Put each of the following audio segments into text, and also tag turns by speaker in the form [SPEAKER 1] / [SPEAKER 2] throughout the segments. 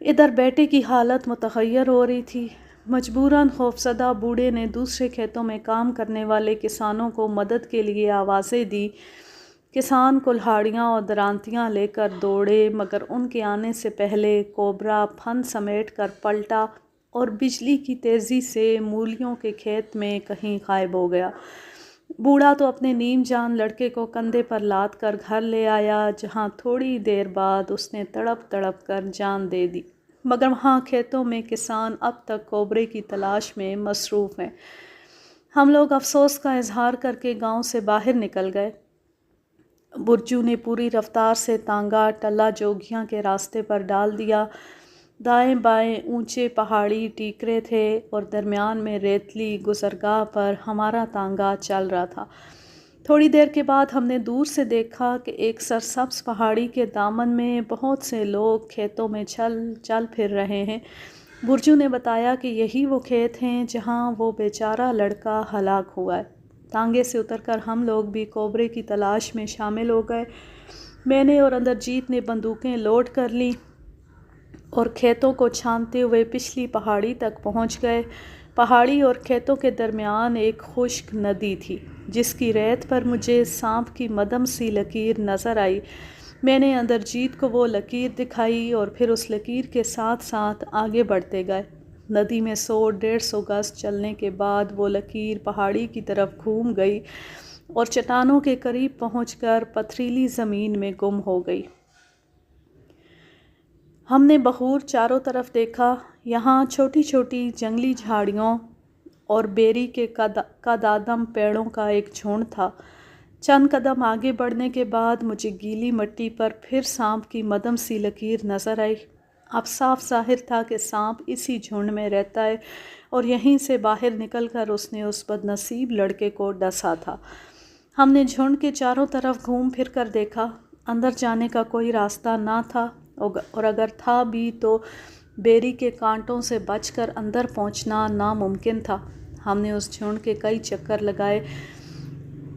[SPEAKER 1] ادھر بیٹے کی حالت متغیر ہو رہی تھی۔ مجبوراً خوفزدہ بوڑھے نے دوسرے کھیتوں میں کام کرنے والے کسانوں کو مدد کے لیے آوازیں دی۔ کسان کلہاڑیاں اور درانتیاں لے کر دوڑے، مگر ان کے آنے سے پہلے کوبرا پھن سمیٹ کر پلٹا اور بجلی کی تیزی سے مولیوں کے کھیت میں کہیں غائب ہو گیا۔ بوڑھا تو اپنے نیم جان لڑکے کو کندھے پر لاد کر گھر لے آیا، جہاں تھوڑی دیر بعد اس نے تڑپ تڑپ کر جان دے دی، مگر وہاں کھیتوں میں کسان اب تک کوبرے کی تلاش میں مصروف ہیں۔ ہم لوگ افسوس کا اظہار کر کے گاؤں سے باہر نکل گئے۔ برجو نے پوری رفتار سے تانگا ٹلہ جوگیاں کے راستے پر ڈال دیا۔ دائیں بائیں اونچے پہاڑی ٹیکرے تھے اور درمیان میں ریتلی گزرگاہ پر ہمارا تانگا چل رہا تھا۔ تھوڑی دیر کے بعد ہم نے دور سے دیکھا کہ ایک سرسبز پہاڑی کے دامن میں بہت سے لوگ کھیتوں میں چل پھر رہے ہیں۔ برجو نے بتایا کہ یہی وہ کھیت ہیں جہاں وہ بیچارہ لڑکا ہلاک ہوا ہے۔ تانگے سے اتر کر ہم لوگ بھی کوبرے کی تلاش میں شامل ہو گئے۔ میں نے اور اندرجیت نے بندوقیں لوڈ کر لیں اور کھیتوں کو چھانتے ہوئے پچھلی پہاڑی تک پہنچ گئے۔ پہاڑی اور کھیتوں کے درمیان ایک خشک ندی تھی، جس کی ریت پر مجھے سانپ کی مدھم سی لکیر نظر آئی۔ میں نے اندرجیت کو وہ لکیر دکھائی اور پھر اس لکیر کے ساتھ ساتھ آگے بڑھتے گئے۔ ندی میں 100-150 گز چلنے کے بعد وہ لکیر پہاڑی کی طرف گھوم گئی اور چٹانوں کے قریب پہنچ کر پتھریلی زمین میں گم ہو گئی۔ ہم نے بغور چاروں طرف دیکھا۔ یہاں چھوٹی چھوٹی جنگلی جھاڑیوں اور بیری کے قدادم پیڑوں کا ایک جھنڈ تھا۔ چند قدم آگے بڑھنے کے بعد مجھے گیلی مٹی پر پھر سانپ کی مدھم سی لکیر نظر آئی۔ اب صاف ظاہر تھا کہ سانپ اسی جھنڈ میں رہتا ہے اور یہیں سے باہر نکل کر اس نے اس بد نصیب لڑکے کو ڈسا تھا۔ ہم نے جھنڈ کے چاروں طرف گھوم پھر کر دیکھا۔ اندر جانے کا کوئی راستہ نہ تھا، اور اگر تھا بھی تو بیری کے کانٹوں سے بچ کر اندر پہنچنا ناممکن تھا۔ ہم نے اس جھنڈ کے کئی چکر لگائے۔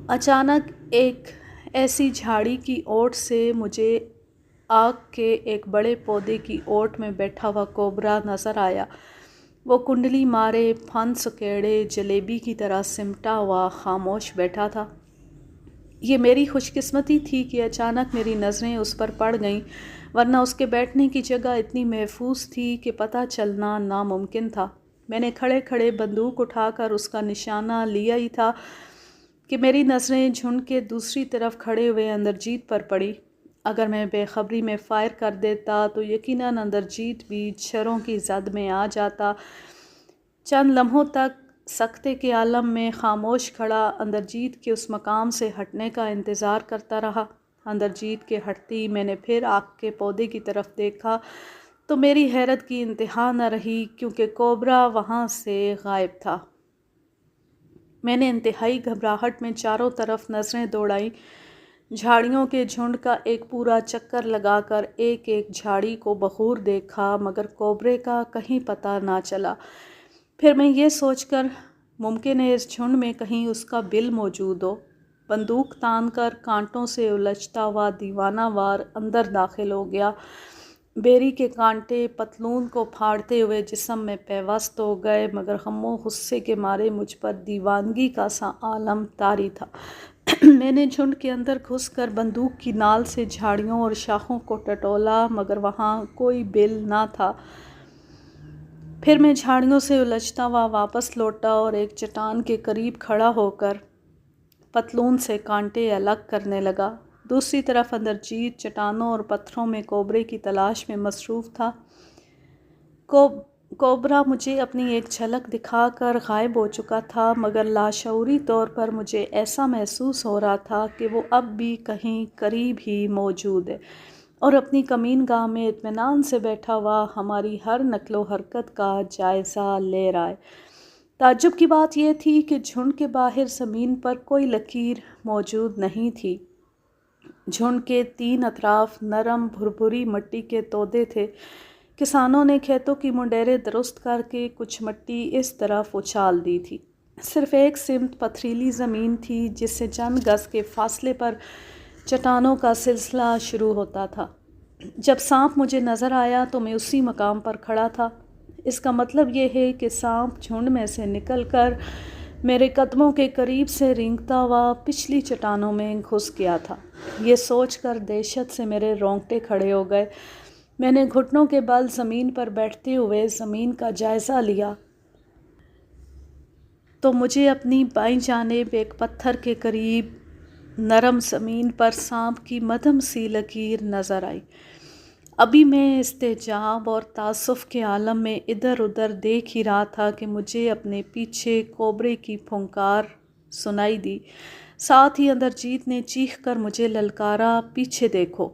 [SPEAKER 1] اچانک ایک ایسی جھاڑی کی اوٹ سے مجھے آگ کے ایک بڑے پودے کی اوٹ میں بیٹھا ہوا کوبرا نظر آیا۔ وہ کنڈلی مارے پھن سکیڑے جلیبی کی طرح سمٹا ہوا خاموش بیٹھا تھا۔ یہ میری خوش قسمتی تھی کہ اچانک میری نظریں اس پر پڑ گئیں، ورنہ اس کے بیٹھنے کی جگہ اتنی محفوظ تھی کہ پتہ چلنا ناممکن تھا۔ میں نے کھڑے کھڑے بندوق اٹھا کر اس کا نشانہ لیا ہی تھا کہ میری نظریں جھنڈ کے دوسری طرف کھڑے ہوئے اندرجیت پر پڑی۔ اگر میں بے خبری میں فائر کر دیتا تو یقیناً اندرجیت بھی چھروں کی زد میں آ جاتا۔ چند لمحوں تک سکتے کے عالم میں خاموش کھڑا اندرجیت کے اس مقام سے ہٹنے کا انتظار کرتا رہا۔ اندرجیت کے ہٹتے ہی میں نے پھر آگ کے پودے کی طرف دیکھا تو میری حیرت کی انتہا نہ رہی، کیونکہ کوبرا وہاں سے غائب تھا۔ میں نے انتہائی گھبراہٹ میں چاروں طرف نظریں دوڑائیں، جھاڑیوں کے جھنڈ کا ایک پورا چکر لگا کر ایک ایک جھاڑی کو بغور دیکھا، مگر کوبرے کا کہیں پتہ نہ چلا۔ پھر میں یہ سوچ کر ممکن ہے اس جھنڈ میں کہیں اس کا بل موجود ہو، بندوق تان کر کانٹوں سے الجھتا ہوا دیوانہ وار اندر داخل ہو گیا۔ بیری کے کانٹے پتلون کو پھاڑتے ہوئے جسم میں پیوست ہو گئے، مگر غم و غصے کے مارے مجھ پر دیوانگی کا سا عالم طاری تھا۔ میں نے جھنڈ کے اندر گھس کر بندوق کی نال سے جھاڑیوں اور شاخوں کو ٹٹولا، مگر وہاں کوئی بل نہ تھا۔ پھر میں جھاڑیوں سے الجھتا ہوا واپس لوٹا اور ایک چٹان کے قریب کھڑا ہو کر پتلون سے کانٹے الگ کرنے لگا۔ دوسری طرف اندرجیت چٹانوں اور پتھروں میں کوبرے کی تلاش میں مصروف تھا۔ کوبرا مجھے اپنی ایک جھلک دکھا کر غائب ہو چکا تھا، مگر لاشعوری طور پر مجھے ایسا محسوس ہو رہا تھا کہ وہ اب بھی کہیں قریب ہی موجود ہے اور اپنی کمین گاہ میں اطمینان سے بیٹھا ہوا ہماری ہر نقل و حرکت کا جائزہ لے رہا ہے۔ تعجب کی بات یہ تھی کہ جھنڈ کے باہر زمین پر کوئی لکیر موجود نہیں تھی۔ جھنڈ کے تین اطراف نرم بھربھری مٹی کے تودے تھے۔ کسانوں نے کھیتوں کی منڈیریں درست کر کے کچھ مٹی اس طرف اچھال دی تھی۔ صرف ایک سمت پتھریلی زمین تھی، جس سے چند گز کے فاصلے پر چٹانوں کا سلسلہ شروع ہوتا تھا۔ جب سانپ مجھے نظر آیا تو میں اسی مقام پر کھڑا تھا۔ اس کا مطلب یہ ہے کہ سانپ جھنڈ میں سے نکل کر میرے قدموں کے قریب سے رینگتا ہوا پچھلی چٹانوں میں گھس گیا تھا۔ یہ سوچ کر دہشت سے میرے رونگٹے کھڑے ہو گئے۔ میں نے گھٹنوں کے بل زمین پر بیٹھتے ہوئے زمین کا جائزہ لیا تو مجھے اپنی بائیں جانب ایک پتھر کے قریب نرم زمین پر سانپ کی مدھم سی لکیر نظر آئی۔ ابھی میں استعجاب اور تعصب کے عالم میں ادھر ادھر دیکھ ہی رہا تھا کہ مجھے اپنے پیچھے کوبرے کی پھنکار سنائی دی۔ ساتھ ہی اندرجیت نے چیخ کر مجھے للکارا، پیچھے دیکھو۔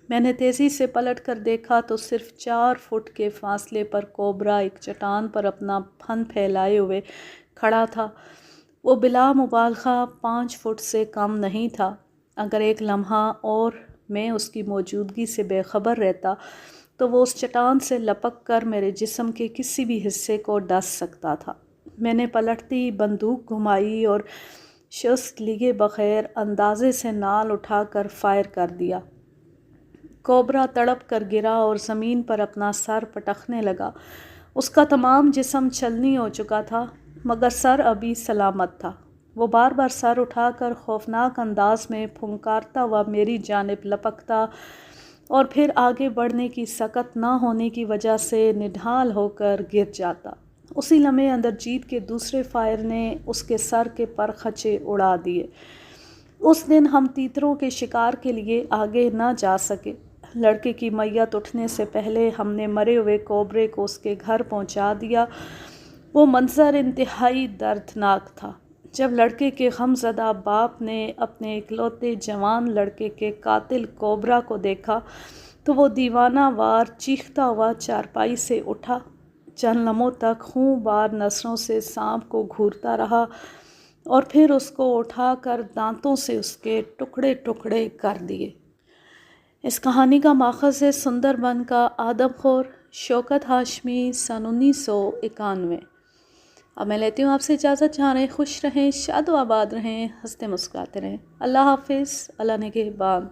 [SPEAKER 1] میں نے تیزی سے پلٹ کر دیکھا تو صرف 4 فٹ کے فاصلے پر کوبرا ایک چٹان پر اپنا پھن پھیلائے ہوئے کھڑا تھا۔ وہ بلا مبالغہ 5 فٹ سے کم نہیں تھا۔ اگر ایک لمحہ اور میں اس کی موجودگی سے بے خبر رہتا تو وہ اس چٹان سے لپک کر میرے جسم کے کسی بھی حصے کو ڈس سکتا تھا۔ میں نے پلٹتی ہی بندوق گھمائی اور شست لیے بغیر اندازے سے نال اٹھا کر فائر کر دیا۔ کوبرا تڑپ کر گرا اور زمین پر اپنا سر پٹکنے لگا۔ اس کا تمام جسم چھلنی ہو چکا تھا مگر سر ابھی سلامت تھا۔ وہ بار بار سر اٹھا کر خوفناک انداز میں پھنکارتا ہوا میری جانب لپکتا اور پھر آگے بڑھنے کی سکت نہ ہونے کی وجہ سے نڈھال ہو کر گر جاتا۔ اسی لمحے اندرجیت کے دوسرے فائر نے اس کے سر کے پر خچے اڑا دیے۔ اس دن ہم تیتروں کے شکار کے لیے آگے نہ جا سکے۔ لڑکے کی میت اٹھنے سے پہلے ہم نے مرے ہوئے کوبرے کو اس کے گھر پہنچا دیا۔ وہ منظر انتہائی دردناک تھا۔ جب لڑکے کے غمزدہ باپ نے اپنے اکلوتے جوان لڑکے کے قاتل کوبرا کو دیکھا تو وہ دیوانہ وار چیختا ہوا چارپائی سے اٹھا، چند لمحوں تک خون بار نظروں سے سانپ کو گھورتا رہا اور پھر اس کو اٹھا کر دانتوں سے اس کے ٹکڑے ٹکڑے کر دیے۔ اس کہانی کا ماخذ ہے سندر بن کا آدم خور شوکت ہاشمی، سن 1991۔ اب میں لیتی ہوں آپ سے اجازت۔ جہاں رہیں خوش رہیں، شاد و آباد رہیں، ہنستے مسکراتے رہیں۔ اللہ حافظ، اللہ نگہبان۔